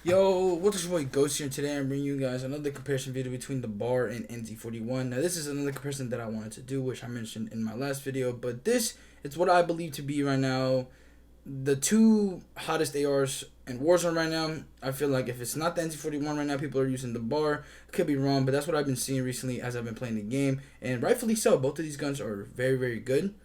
Yo, what's your boy Ghost here? Today I'm bringing you guys another comparison video between the bar and NZ41. Now this is another comparison that I wanted to do, which I mentioned in my last video, but this is what I believe to be right now the two hottest ARs in Warzone right now. I feel like if it's not the NZ41 right now, people are using the bar. I could be wrong, but that's what I've been seeing recently as I've been playing the game, and rightfully so. Both of these guns are very, very good.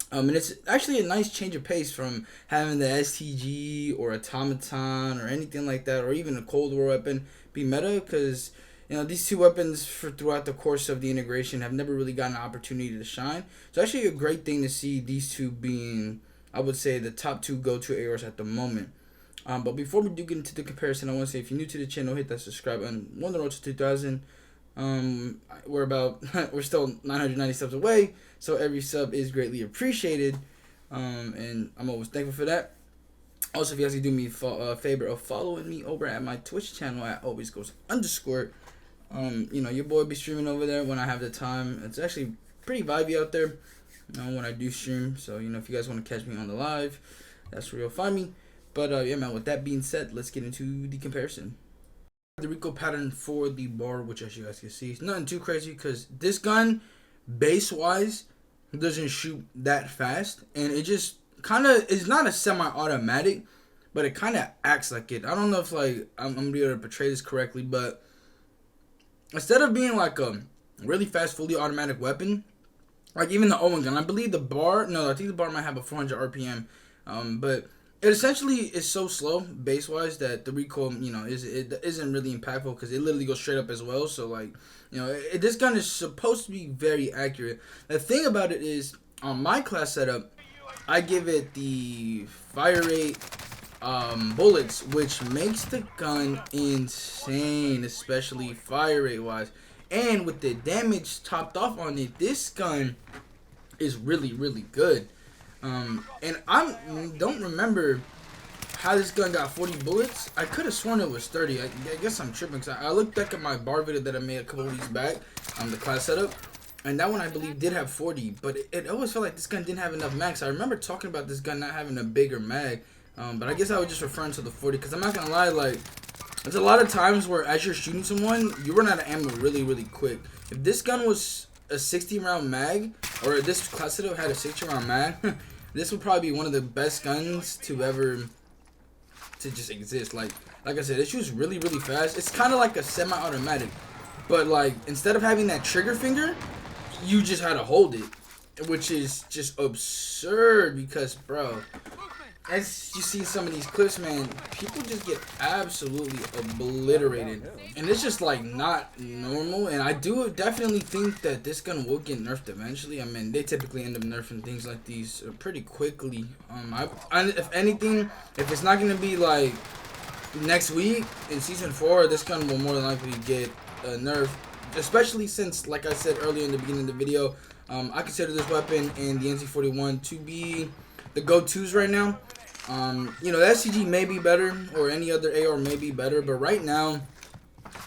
And it's actually a nice change of pace from having the STG or Automaton or anything like that, or even a Cold War weapon be meta, because these two weapons throughout the course of the integration have never really gotten an opportunity to shine. So actually a great thing to see these two being, I would say, the top two go-to ARs at the moment. But before we do get into the comparison, I want to say if you're new to the channel, hit that subscribe button. We're on the road to 2,000. We're still 990 subs away, so every sub is greatly appreciated, and I'm always thankful for that. Also, if you guys can do me a favor of following me over at my Twitch channel at alwaysgoes_. Your boy be streaming over there when I have the time. It's actually pretty vibey out there, when I do stream. So if you guys want to catch me on the live, that's where you'll find me. But yeah, man. With that being said, let's get into the comparison. The recoil pattern for the bar, which as you guys can see, it's nothing too crazy, because this gun base wise doesn't shoot that fast, and it just kind of is not a semi-automatic, but it kind of acts like it. I don't know if I'm gonna be able to portray this correctly, but instead of being like a really fast fully automatic weapon, like even the Owen gun, I believe the bar, no, I think the bar might have a 400 RPM, but it essentially is so slow base wise that the recoil, isn't really impactful, because it literally goes straight up as well. So this gun is supposed to be very accurate. The thing about it is, on my class setup, I give it the fire rate bullets, which makes the gun insane, especially fire rate wise. And with the damage topped off on it, this gun is really, really good. And I don't remember how this gun got 40 bullets. I could have sworn it was 30. I guess I'm tripping, because I looked back at my bar video that I made a couple weeks back on the class setup, and that one I believe did have 40, but it always felt like this gun didn't have enough mags. I remember talking about this gun not having a bigger mag, but I guess I was just referring to the 40, because I'm not gonna lie, there's a lot of times where as you're shooting someone, you run out of ammo really, really quick. If this gun was a 60 round mag, or this class setup had a 60 round mag, this would probably be one of the best guns to just exist. Like I said, it shoots really, really fast. It's kind of like a semi-automatic, but instead of having that trigger finger, you just had to hold it, which is just absurd, because bro, as you see some of these clips, man, people just get absolutely obliterated, and it's just not normal. And I do definitely think that this gun will get nerfed eventually. I mean, they typically end up nerfing things like these pretty quickly. If anything, if it's not gonna be next week in season 4, this gun will more than likely get a nerf, especially since, like I said earlier in the beginning of the video, I consider this weapon and the NZ41 to be the go-tos right now. The SCG may be better, or any other AR may be better, but right now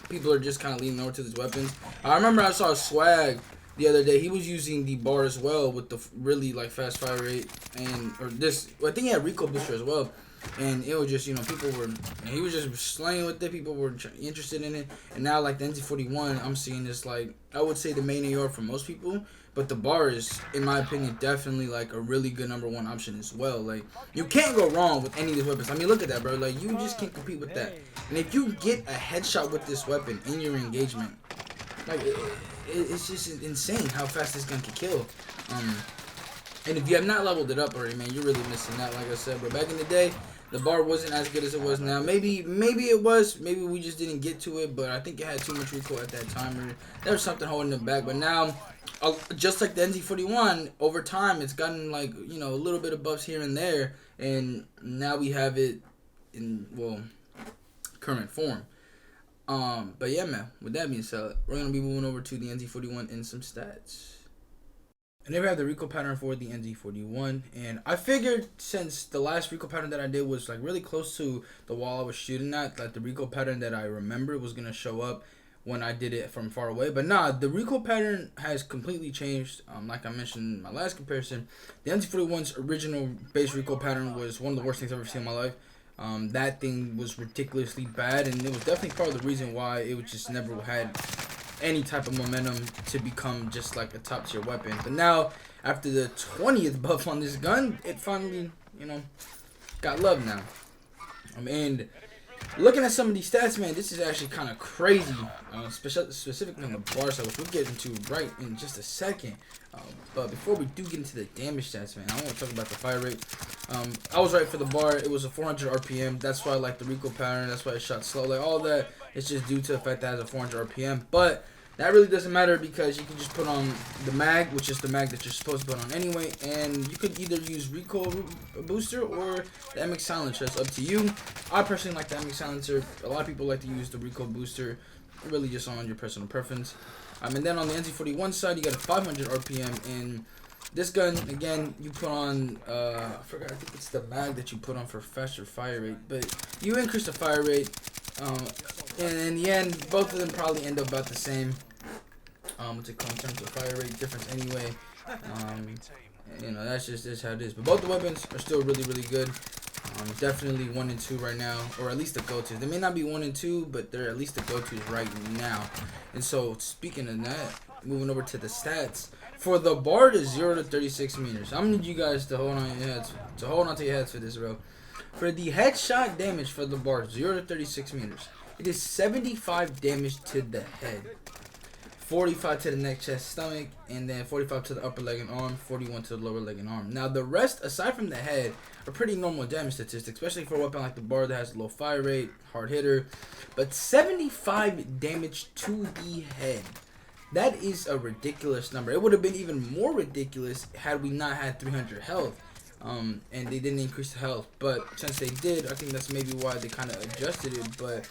people are just kind of leaning over to these weapons. I remember I saw Swag the other day. He was using the bar as well with the really fast fire rate, I think he had recoil booster as well. And it was just, he was just slaying with it. People were interested in it. And now, the NZ41, I'm seeing this, I would say the main AR for most people. But the bar is, in my opinion, definitely, a really good #1 option as well. You can't go wrong with any of these weapons. I mean, look at that, bro. You just can't compete with that. And if you get a headshot with this weapon in your engagement, it's just insane how fast this gun can kill. And if you have not leveled it up already, man, you're really missing out, like I said. But back in the day, the bar wasn't as good as it was now. Maybe it was. Maybe we just didn't get to it. But I think it had too much recoil at that time, or there was something holding it back. But now, just like the NZ41, over time, it's gotten a little bit of buffs here and there, and now we have it in current form. But yeah, man. With that being said, we're gonna be moving over to the NZ41 and some stats. And there we have the recoil pattern for the NZ41, and I figured since the last recoil pattern that I did was really close to the wall I was shooting at, the recoil pattern that I remember was gonna show up when I did it from far away. But nah, the recoil pattern has completely changed. Like I mentioned in my last comparison, the NZ41's original base recoil pattern was one of the worst things I've ever seen in my life. That thing was ridiculously bad, and it was definitely part of the reason why it was just never had any type of momentum to become just like a top tier weapon. But now, after the 20th buff on this gun, it finally, got love now. And looking at some of these stats, man, this is actually kind of crazy, specifically on the bar side, which we'll get into right in just a second. But before we do get into the damage stats, man, I want to talk about the fire rate. I was right for the bar. It was a 400 RPM. That's why I like the recoil pattern. That's why it shot slow. Like, all that is just due to the fact that it has a 400 RPM. But that really doesn't matter because you can just put on the mag, which is the mag that you're supposed to put on anyway, and you could either use recoil booster or the MX silencer. It's up to you. I personally like the MX silencer. A lot of people like to use the recoil booster. Really just on your personal preference. And then on the NZ41 side, you got a 500 RPM, and this gun, again, you put on, I forgot, I think it's the mag that you put on for faster fire rate, but you increase the fire rate, and in the end, both of them probably end up about the same, what's it called, in terms of fire rate difference anyway. That's just how it is. But both the weapons are still really, really good. Definitely 1 and 2 right now, or at least the go-tos. They may not be 1 and 2, but they're at least the go-tos right now. And so, speaking of that, moving over to the stats for the bar to 0 to 36 meters. I'm gonna need you guys to hold on to your heads for this, bro. For the headshot damage for the bar 0 to 36 meters, it is 75 damage to the head, 45 to the neck, chest, stomach, and then 45 to the upper leg and arm, 41 to the lower leg and arm. Now, the rest, aside from the head, are pretty normal damage statistics, especially for a weapon like the bar that has a low fire rate, hard hitter. But 75 damage to the head, that is a ridiculous number. It would have been even more ridiculous had we not had 300 health, and they didn't increase the health. But since they did, I think that's maybe why they kind of adjusted it. But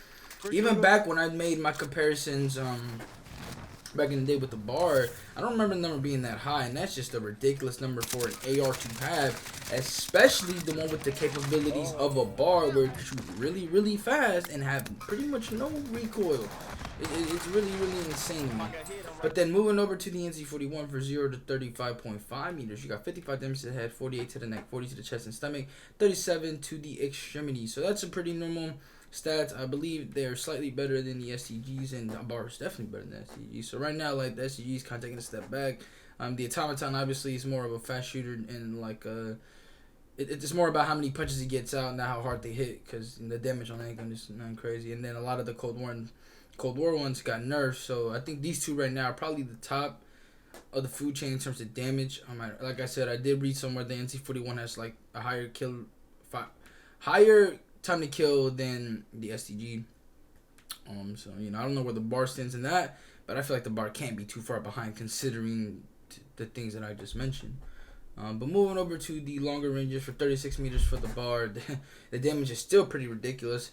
even back when I made my comparisons, back in the day with the bar, I don't remember the number being that high, and that's just a ridiculous number for an AR to have, especially the one with the capabilities of a bar where you shoot really, really fast and have pretty much no recoil. It's really, really insane to me. But then moving over to the NZ41 for 0 to 35.5 meters, you got 55 damage to the head, 48 to the neck, 40 to the chest and stomach, 37 to the extremities. So that's a pretty normal stats. I believe they're slightly better than the STGs, and the bar is definitely better than the STGs. So right now, like, the STG is kind of taking a step back. The automaton obviously is more of a fast shooter, and like it's more about how many punches he gets out, not how hard they hit, because the damage on that gun is not crazy. And then a lot of the Cold War ones got nerfed. So I think these two right now are probably the top of the food chain in terms of damage. Like I said, I did read somewhere the NC41 has like a higher time to kill than the STG. So I don't know where the bar stands in that, but I feel like the bar can't be too far behind considering the things that I just mentioned. But moving over to the longer ranges for 36 meters for the bar, the damage is still pretty ridiculous.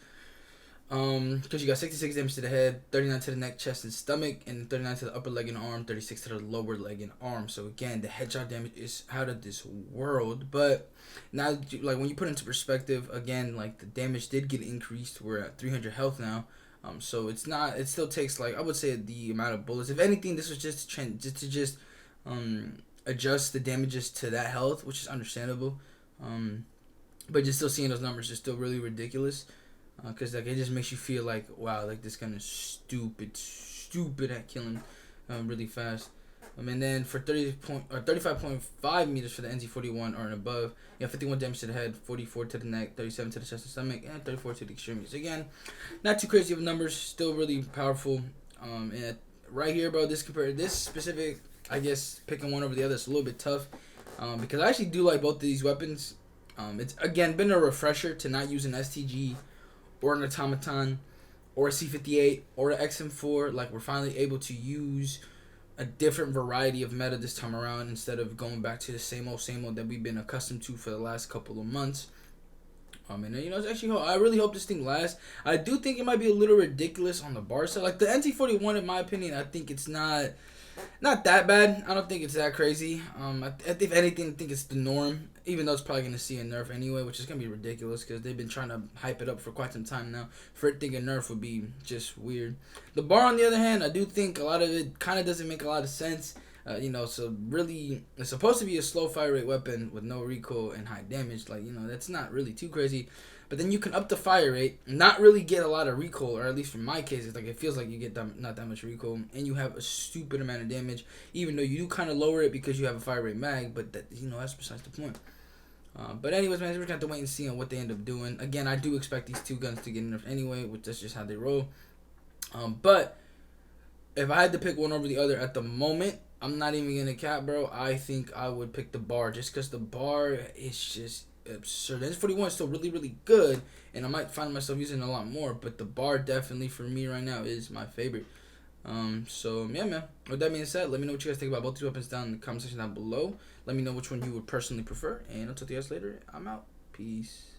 Because you got 66 damage to the head, 39 to the neck, chest, and stomach, and 39 to the upper leg and arm, 36 to the lower leg and arm. So again, the headshot damage is out of this world. But now, like, when you put into perspective, again, like, the damage did get increased. We're at 300 health now. So it still takes, like, I would say the amount of bullets. If anything, this was just to adjust the damages to that health, which is understandable. But just still seeing those numbers is still really ridiculous. Because like, it just makes you feel like, wow, like, this gun is stupid at killing really fast. And then for 35.5 meters for the NZ41 or and above, you have 51 damage to the head, 44 to the neck, 37 to the chest and stomach, and 34 to the extremities. Again, not too crazy of numbers, still really powerful. And right here, bro, this specific, I guess, picking one over the other is a little bit tough. Because I actually do like both of these weapons. It's, again, been a refresher to not use an STG or an automaton or a C58 or an XM4. Like, we're finally able to use a different variety of meta this time around instead of going back to the same old that we've been accustomed to for the last couple of months. And it's actually, I really hope this thing lasts. I do think it might be a little ridiculous on the bar side. Like, the NT41, in my opinion, I think it's not that bad. I don't think it's that crazy. If anything, I think it's the norm, even though it's probably going to see a nerf anyway, which is going to be ridiculous because they've been trying to hype it up for quite some time now. For it thinking nerf would be just weird. The bar, on the other hand, I do think a lot of it kind of doesn't make a lot of sense. So really, it's supposed to be a slow fire rate weapon with no recoil and high damage. Like, that's not really too crazy. but then you can up the fire rate, not really get a lot of recoil, or at least for my case, it's like it feels like you get not that much recoil, and you have a stupid amount of damage, even though you do kind of lower it because you have a fire rate mag, but that, you know, that's besides the point. But anyways, man, we're gonna have to wait and see on what they end up doing. Again, I do expect these two guns to get nerfed anyway, which that's just how they roll. But if I had to pick one over the other at the moment, I'm not even gonna cap, bro. I think I would pick the bar, just because the bar is just absurd. The NZ41 is still really, really good, and I might find myself using it a lot more, but the bar definitely for me right now is my favorite. So yeah, man, with that being said, let me know what you guys think about both these weapons down in the comment section down below. Let me know which one you would personally prefer, and I'll talk to you guys later. I'm out. Peace.